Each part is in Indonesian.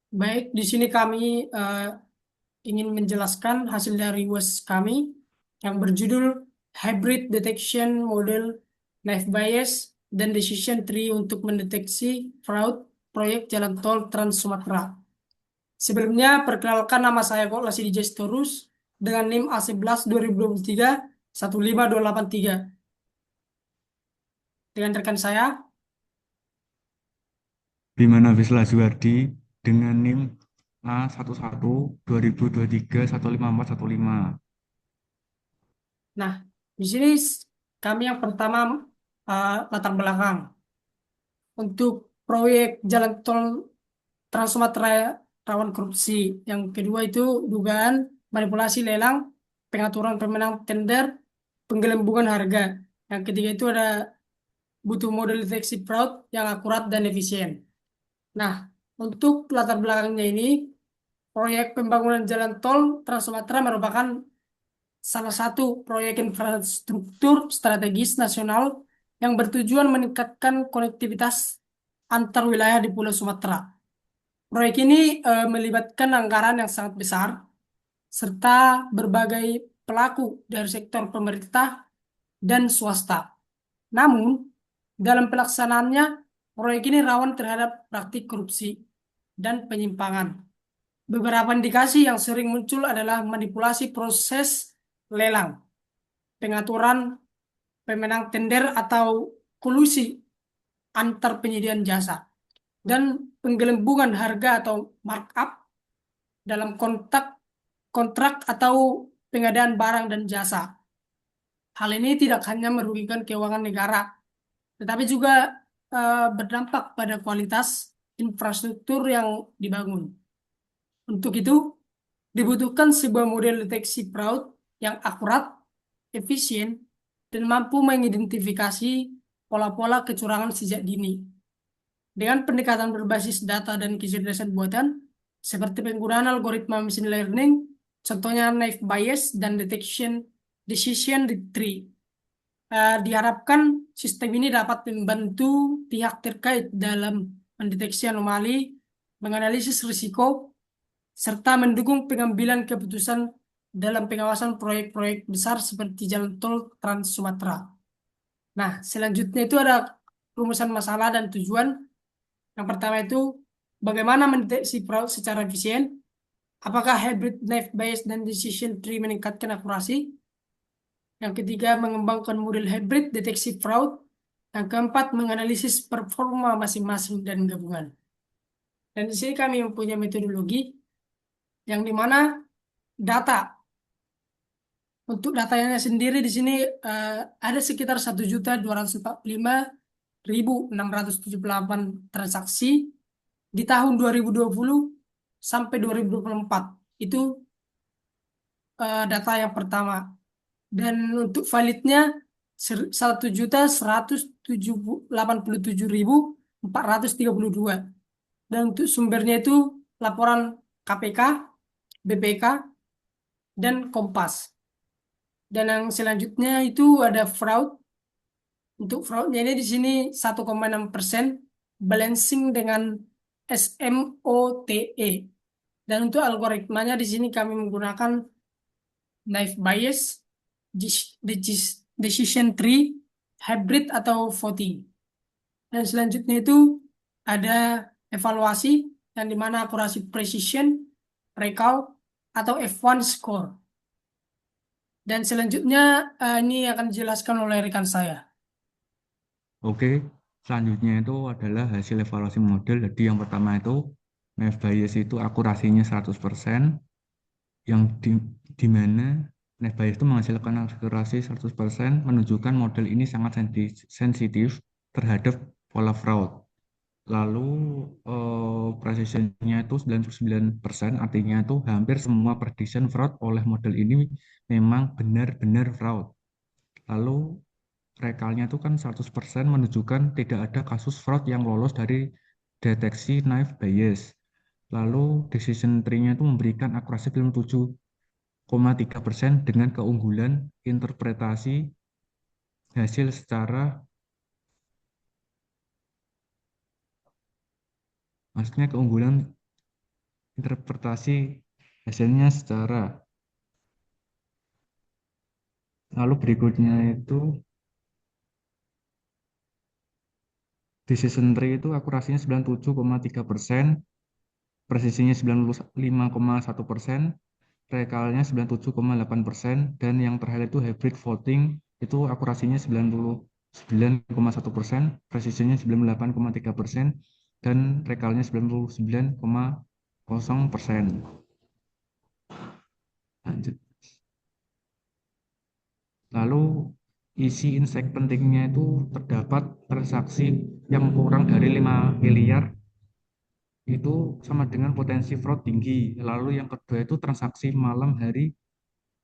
Baik, di sini kami ingin menjelaskan hasil dari WES kami yang berjudul Hybrid Detection Model Knife Bias dan Decision Tree untuk mendeteksi fraud proyek jalan tol Trans Sumatera. Sebelumnya, perkenalkan nama saya kok Lasidi Gestorus dengan NIM A11 2023 15283. Dengan rekan saya, Bimana Wisla Zuardi dengan NIM A11 2023 15415. nah, di sini kami yang pertama latar belakang. Untuk proyek jalan tol Trans Sumatera rawan korupsi. Yang kedua itu dugaan manipulasi lelang, pengaturan pemenang tender, penggelembungan harga. Yang ketiga itu ada butuh model deteksi fraud yang akurat dan efisien. Nah, untuk latar belakangnya ini, proyek pembangunan jalan tol Trans Sumatera merupakan salah satu proyek infrastruktur strategis nasional yang bertujuan meningkatkan konektivitas antar wilayah di Pulau Sumatera. Proyek ini melibatkan anggaran yang sangat besar serta berbagai pelaku dari sektor pemerintah dan swasta. Namun, dalam pelaksanaannya, proyek ini rawan terhadap praktik korupsi dan penyimpangan. Beberapa indikasi yang sering muncul adalah manipulasi proses lelang, pengaturan pemenang tender atau kolusi antar penyediaan jasa, dan penggelembungan harga atau markup dalam kontrak atau pengadaan barang dan jasa. Hal ini tidak hanya merugikan keuangan negara, tetapi juga berdampak pada kualitas infrastruktur yang dibangun. Untuk itu, dibutuhkan sebuah model deteksi fraud yang akurat, efisien, dan mampu mengidentifikasi pola-pola kecurangan sejak dini. Dengan pendekatan berbasis data dan kecerdasan buatan, seperti penggunaan algoritma machine learning, contohnya knife bias dan detection decision tree. Diharapkan sistem ini dapat membantu pihak terkait dalam mendeteksi anomali, menganalisis risiko, serta mendukung pengambilan keputusan dalam pengawasan proyek-proyek besar seperti jalan tol Trans Sumatera. Nah, selanjutnya itu ada rumusan masalah dan tujuan. Yang pertama itu bagaimana mendeteksi fraud secara efisien? Apakah hybrid knife bias dan decision tree meningkatkan akurasi? Yang ketiga, mengembangkan model hybrid deteksi fraud. Yang keempat, menganalisis performa masing-masing dan gabungan. Dan di sini kami mempunyai metodologi yang dimana data. Untuk datanya sendiri di sini ada sekitar 1.245.678 transaksi di tahun 2020 sampai 2024. Itu data yang pertama. Dan untuk validnya 1.187.087.432. Dan untuk sumbernya itu laporan KPK, BPK, dan Kompas. Dan yang selanjutnya itu ada fraud. Untuk fraudnya ini di sini 1,6%, balancing dengan SMOTE. Dan untuk algoritmanya di sini kami menggunakan knife bias, decision tree, hybrid atau voting. Dan selanjutnya itu ada evaluasi yang dimana akurasi precision, recall, atau F1 score. Dan selanjutnya ini akan dijelaskan oleh rekan saya. Oke, selanjutnya itu adalah hasil evaluasi model. Jadi yang pertama itu Knife Bias itu akurasinya 100%, yang di mana Knife Bias itu menghasilkan akurasi 100% menunjukkan model ini sangat sensitif terhadap pola fraud. Lalu precisionnya itu 99%, artinya itu hampir semua prediction fraud oleh model ini memang benar-benar fraud. Lalu rekalnya itu kan 100% menunjukkan tidak ada kasus fraud yang lolos dari deteksi knife bias. Lalu decision tree-nya itu memberikan akurasi 97,3% dengan keunggulan interpretasi hasil secara, maksudnya keunggulan interpretasi hasilnya secara. Lalu berikutnya itu decision tree itu akurasinya 97,3%, presisinya 95,1%, rekalnya 97,8%, dan yang terakhir itu hybrid voting itu akurasinya 99,1%, presisinya 98,3%, dan rekalnya 99,0%. Lanjut. Lalu isi insight pentingnya itu terdapat transaksi yang kurang dari 5 miliar itu sama dengan potensi fraud tinggi. Lalu yang kedua itu transaksi malam hari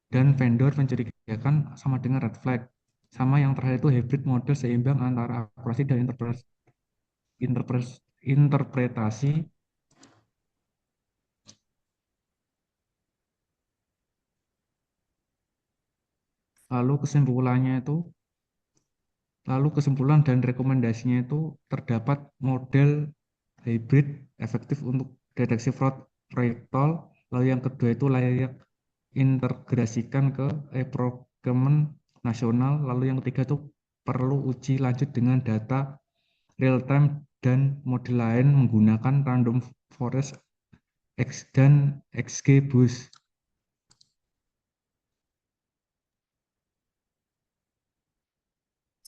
dan vendor mencurigakan sama dengan red flag. Sama yang terakhir itu hybrid model seimbang antara akurasi dan interpretasi. Lalu kesimpulannya itu, lalu kesimpulan dan rekomendasinya itu terdapat model hybrid efektif untuk deteksi fraud proyektil. Lalu yang kedua itu layak integrasikan ke e-procurement nasional. Lalu yang ketiga itu perlu uji lanjut dengan data real time dan model lain menggunakan random forest X dan XGBoost.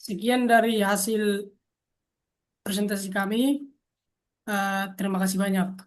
Sekian dari hasil presentasi kami. Terima kasih banyak.